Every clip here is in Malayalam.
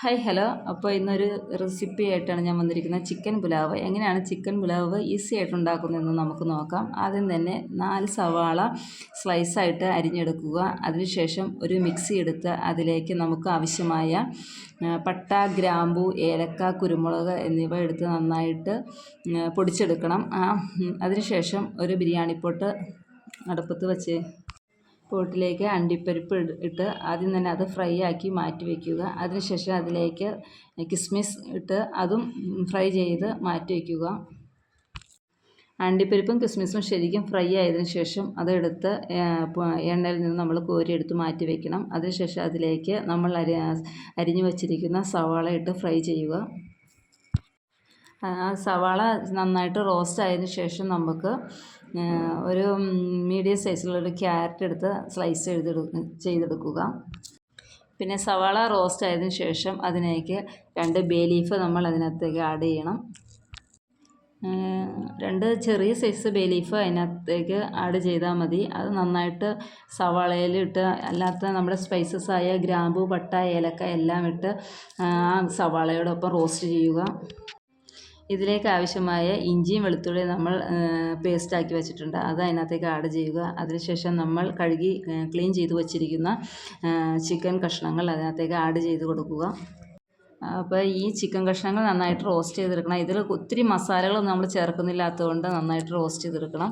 Hi hello. അപ്പോൾ ഇന്നൊരു റെസിപ്പി ആയിട്ടാണ് ഞാൻ വന്നിരിക്കുന്നത്. ചിക്കൻ പുലാവ്. എങ്ങനെയാണ് ചിക്കൻ പുലാവ് ഈസി ആയിട്ട് ഉണ്ടാക്കുന്നതെന്ന് നമുക്ക് നോക്കാം. ആദ്യം തന്നെ 4 സവാള സ്ലൈസായിട്ട് അരിഞ്ഞെടുക്കുക. അതിനുശേഷം ഒരു മിക്സി എടുത്ത് അതിലേക്ക് നമുക്ക് ആവശ്യമായ പട്ട, ഗ്രാമ്പു, ഏലക്ക, കുരുമുളക് എന്നിവ എടുത്ത് നന്നായിട്ട് പൊടിച്ചെടുക്കണം. അതിനുശേഷം ഒരു ബിരിയാണി പോട്ട് അടുപ്പത്ത് വെച്ച് പോട്ടിലേക്ക് അണ്ടിപ്പരിപ്പ് ഇട്ട് ആദ്യം തന്നെ അത് ഫ്രൈ ആക്കി മാറ്റി വയ്ക്കുക. അതിനുശേഷം അതിലേക്ക് കിസ്മിസ് ഇട്ട് അതും ഫ്രൈ ചെയ്ത് മാറ്റി വയ്ക്കുക. അണ്ടിപ്പരിപ്പും കിസ്മിസും ശരിക്കും ഫ്രൈ ആയതിനു ശേഷം അതെടുത്ത് എണ്ണയിൽ നിന്ന് നമ്മൾ കോരിയെടുത്ത് മാറ്റി വയ്ക്കണം. അതിനുശേഷം അതിലേക്ക് നമ്മൾ അരിഞ്ഞു വച്ചിരിക്കുന്ന സവാള ഇട്ട് ഫ്രൈ ചെയ്യുക. സവാള നന്നായിട്ട് റോസ്റ്റ് ആയതിനു ശേഷം നമുക്ക് ഒരു മീഡിയം സൈസിലുള്ളൊരു ക്യാരറ്റ് എടുത്ത് സ്ലൈസ് ചെയ്തെടുക്കുക. പിന്നെ സവാള റോസ്റ്റ് ആയതിനു ശേഷം അതിലേക്ക് 2 ബേ ലീഫ് നമ്മൾ അതിനകത്തേക്ക് ആഡ് ചെയ്യണം. 2 ചെറിയ സൈസ് ബേ ലീഫ് അതിനകത്തേക്ക് ആഡ് ചെയ്താൽ മതി. അത് നന്നായിട്ട് സവാളയിലിട്ട് അല്ലാത്ത നമ്മുടെ സ്പൈസസ് ആയ ഗ്രാമ്പു, പട്ട, ഏലക്ക എല്ലാം ഇട്ട് ആ സവാളയോടൊപ്പം റോസ്റ്റ് ചെയ്യുക. ഇതിലേക്ക് ആവശ്യമായ ഇഞ്ചിയും വെളുത്തുള്ളിയും നമ്മൾ പേസ്റ്റാക്കി വെച്ചിട്ടുണ്ട്. അത് അതിനകത്തേക്ക് ആഡ് ചെയ്യുക. അതിനുശേഷം നമ്മൾ കഴുകി ക്ലീൻ ചെയ്ത് വച്ചിരിക്കുന്ന ചിക്കൻ കഷ്ണങ്ങൾ അതിനകത്തേക്ക് ആഡ് ചെയ്ത് കൊടുക്കുക. അപ്പോൾ ഈ ചിക്കൻ കഷ്ണങ്ങൾ നന്നായിട്ട് റോസ്റ്റ് ചെയ്തെടുക്കണം. ഇതിൽ ഒത്തിരി മസാലകളൊന്നും നമ്മൾ ചേർക്കുന്നില്ലാത്തതുകൊണ്ട് നന്നായിട്ട് റോസ്റ്റ് ചെയ്തെടുക്കണം.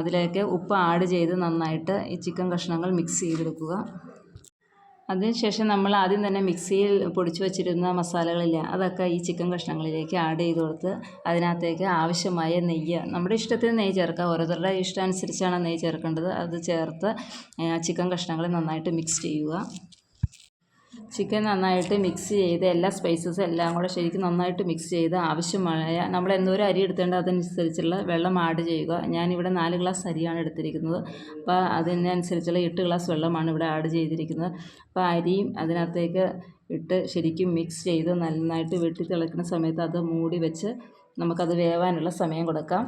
അതിലേക്ക് ഉപ്പ് ആഡ് ചെയ്ത് നന്നായിട്ട് ഈ ചിക്കൻ കഷ്ണങ്ങൾ മിക്സ് ചെയ്തെടുക്കുക. അതിനുശേഷം നമ്മൾ ആദ്യം തന്നെ മിക്സിയിൽ പൊടിച്ചു വച്ചിരുന്ന മസാലകളില്ലേ, അതൊക്കെ ഈ ചിക്കൻ കഷ്ണങ്ങളിലേക്ക് ആഡ് ചെയ്ത് കൊടുത്ത് അതിനകത്തേക്ക് ആവശ്യമായ നെയ്യ്, നമ്മുടെ ഇഷ്ടത്തിന് നെയ്യ് ചേർക്കുക. ഓരോരുത്തരുടെ ഇഷ്ടം അനുസരിച്ചാണ് നെയ്യ് ചേർക്കേണ്ടത്. അത് ചേർത്ത് ചിക്കൻ കഷ്ണങ്ങൾ നന്നായിട്ട് മിക്സ് ചെയ്യുക. ചിക്കൻ നന്നായിട്ട് മിക്സ് ചെയ്ത് എല്ലാ സ്പൈസസും എല്ലാം കൂടെ ശരിക്കും നന്നായിട്ട് മിക്സ് ചെയ്ത് ആവശ്യമായ നമ്മൾ എന്തോരം അരി എടുത്തേണ്ടത് അതനുസരിച്ചുള്ള വെള്ളം ആഡ് ചെയ്യുക. ഞാനിവിടെ 4 ഗ്ലാസ് അരിയാണ് എടുത്തിരിക്കുന്നത്. അപ്പോൾ അതിനനുസരിച്ചുള്ള 8 ഗ്ലാസ് വെള്ളമാണ് ഇവിടെ ആഡ് ചെയ്തിരിക്കുന്നത്. അപ്പോൾ അരിയും അതിനകത്തേക്ക് ഇട്ട് ശരിക്കും മിക്സ് ചെയ്ത് നന്നായിട്ട് വെട്ടി തിളയ്ക്കുന്ന സമയത്ത് അത് മൂടി വെച്ച് നമുക്കത് വേവാനുള്ള സമയം കൊടുക്കാം.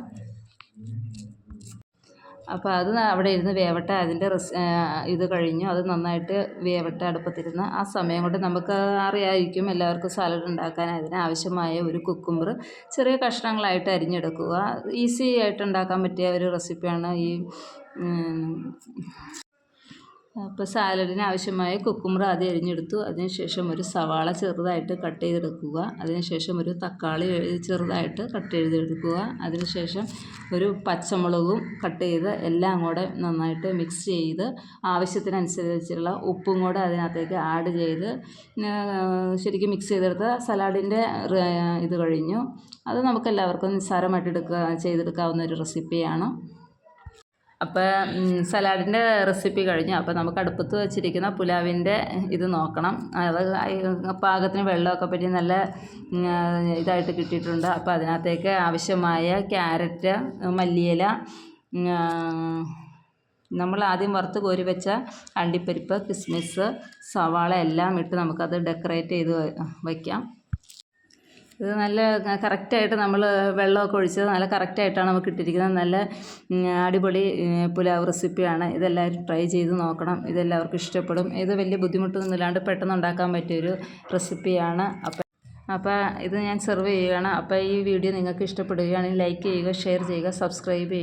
അപ്പോൾ അത് അവിടെ ഇരുന്ന് വേവട്ടെ. അതിൻ്റെ ഇത് കഴിഞ്ഞു. അത് നന്നായിട്ട് വേവട്ടെ അടുപ്പത്തിരുന്ന്. ആ സമയം കൊണ്ട് നമുക്ക് അറിയാമായിരിക്കും എല്ലാവർക്കും സാലഡ് ഉണ്ടാക്കാൻ അതിനാവശ്യമായ ഒരു കുക്കുംബർ ചെറിയ കഷ്ണങ്ങളായിട്ട് അരിഞ്ഞെടുക്കുക. ഈസി ആയിട്ട് ഉണ്ടാക്കാൻ പറ്റിയ ഒരു റെസിപ്പിയാണ് ഈ. അപ്പോൾ സാലഡിന് ആവശ്യമായ കുക്കുംബർ ആദ്യം അരിഞ്ഞെടുത്തു. അതിനുശേഷം ഒരു സവാള ചെറുതായിട്ട് കട്ട് ചെയ്തെടുക്കുക. അതിനുശേഷം ഒരു തക്കാളി ചെറുതായിട്ട് കട്ട് ചെയ്തെടുക്കുക. അതിനുശേഷം ഒരു പച്ചമുളകും കട്ട് ചെയ്ത് എല്ലാം കൂടെ നന്നായിട്ട് മിക്സ് ചെയ്ത് ആവശ്യത്തിനനുസരിച്ചുള്ള ഉപ്പും കൂടെ അതിനകത്തേക്ക് ആഡ് ചെയ്ത് ശരിക്കും മിക്സ് ചെയ്തെടുത്ത സലാഡിൻ്റെ ഇത് കഴിഞ്ഞു. അത് നമുക്കെല്ലാവർക്കും നിസ്സാരമായിട്ട് ചെയ്തെടുക്കാവുന്ന ഒരു റെസിപ്പിയാണ്. അപ്പോൾ സലാഡിൻ്റെ റെസിപ്പി കഴിഞ്ഞു. അപ്പോൾ നമുക്ക് അടുപ്പത്ത് വെച്ചിരിക്കുന്ന പുലാവിൻ്റെ ഇത് നോക്കണം. അത് പാകത്തിന് വെള്ളമൊക്കെ പറ്റി നല്ല ഇതായിട്ട് കിട്ടിയിട്ടുണ്ട്. അപ്പോൾ അതിനകത്തേക്ക് ആവശ്യമായ ക്യാരറ്റ്, മല്ലിയില, നമ്മൾ ആദ്യം വറുത്ത് കോരി വെച്ച അണ്ടിപ്പരിപ്പ്, കിസ്മിസ്, സവാള എല്ലാം ഇട്ട് നമുക്കത് ഡെക്കറേറ്റ് ചെയ്ത് വയ്ക്കാം. ഇത് നല്ല കറക്റ്റായിട്ട് നമ്മൾ വെള്ളമൊക്കെ ഒഴിച്ചത് നല്ല കറക്റ്റായിട്ടാണ് നമുക്ക് ഇട്ടിരിക്കുന്നത്. നല്ല അടിപൊളി പുലാവ് റെസിപ്പിയാണ്. ഇതെല്ലാവരും ട്രൈ ചെയ്ത് നോക്കണം. ഇതെല്ലാവർക്കും ഇഷ്ടപ്പെടും. ഇത് വലിയ ബുദ്ധിമുട്ടൊന്നും ഇല്ലാണ്ട് പെട്ടെന്ന് ഉണ്ടാക്കാൻ പറ്റിയൊരു റെസിപ്പിയാണ്. അപ്പോൾ ഇത് ഞാൻ സെർവ് ചെയ്യുകയാണ്. അപ്പോൾ ഈ വീഡിയോ നിങ്ങൾക്ക് ഇഷ്ടപ്പെടുകയാണെങ്കിൽ ലൈക്ക് ചെയ്യുക, ഷെയർ ചെയ്യുക, സബ്സ്ക്രൈബ് ചെയ്യുക.